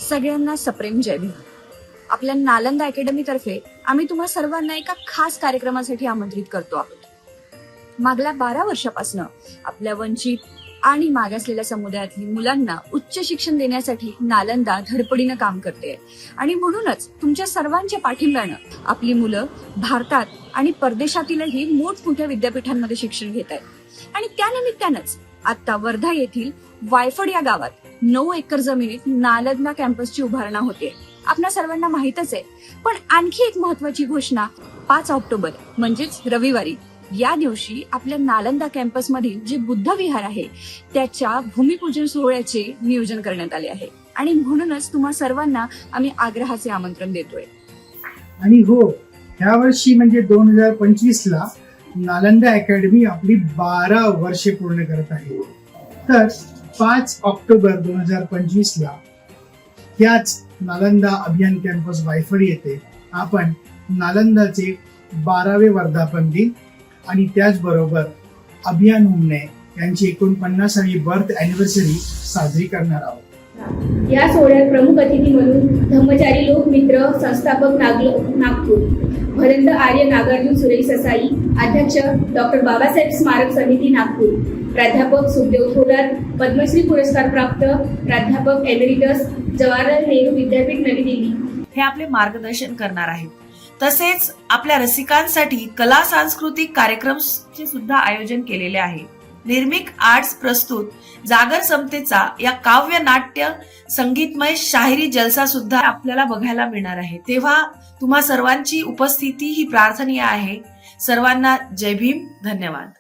सगळ्यांना सप्रेम जय भीम. आपल्या नालंदा अकॅडमी तर्फे आम्ही तुम्हा सर्वांना एका खास कार्यक्रमासाठी आमंत्रित करतो आहोत. मागल्या 12 वर्षापासून आपल्या वंचित आणि मागासलेल्या समुदायातील मुलांना उच्च शिक्षण देण्यासाठी नालंदा धडपडीनं काम करते आणि म्हणूनच तुमच्या सर्वांच्या पाठिंब्यानं आपली मुलं भारतात आणि परदेशातीलही मोठमोठ्या विद्यापीठांमध्ये शिक्षण घेत आहेत. आणि त्यानिमित्तानंच आता वर्धा येथील वायफड या गावात 9 एकर जमिनीत नालंदा कॅम्पसची उभारणा होते. आपल्या सर्वांना माहितच आहे, पण आणखी एक महत्वाची घोषणा 5 ऑक्टोबर म्हणजेच रविवारी या दिवशी आपल्या नालंदा कॅम्पस मधील जे बुद्ध विहार आहे त्याच्या भूमिपूजन सोहळ्याचे नियोजन करण्यात आले आहे आणि म्हणूनच तुम्हा सर्वांना आम्ही आग्रहाचे आमंत्रण देतोय. आणि हो, ह्या वर्षी म्हणजे 2025 ला नालंदा अकॅडमी आपली 12 वर्षे पूर्ण करत आहे. तर 5 ऑक्टोबर 2025 ला याच नालंदा अभियान कॅम्पस वायफड येथे आपण नालंदाचे 12वे वर्धापन दिन आणि त्याचबरोबर अभियान हुमणे यांची 49वी बर्थ अॅनिव्हर्सरी साजरी करणार आहोत. या सोहळ्यात प्रमुख अतिथी म्हणून धम्मचारी लोकमित्र संस्थापक नागपूर, भरंत आर्य नागार्जुन सुरेश ससाई, अध्यक्ष डॉक्टर बाबासाहेब स्मारक समिती नागपूर, प्राध्यापक सुखदेव थोरात, पद्मश्री पुरस्कार प्राप्त प्राध्यापक एमेरिटस, जवाहरलाल नेहरू विद्यापीठ नवी दिल्ली हे आपले मार्गदर्शन करणार आहेत. तसेच आपल्या रसिकांसाठी कला सांस्कृतिक कार्यक्रमचे सुद्धा आयोजन केलेले आहे. निर्मिक आर्ट्स प्रस्तुत जागर समतेचा या काव्य नाट्य संगीतमय शाहिरी जलसा सुद्धा आपल्याला बघायला मिळणार आहे. तेव्हा तुम्हा सर्वांची उपस्थिती ही प्रार्थनीय आहे. सर्वांना जय भीम. धन्यवाद.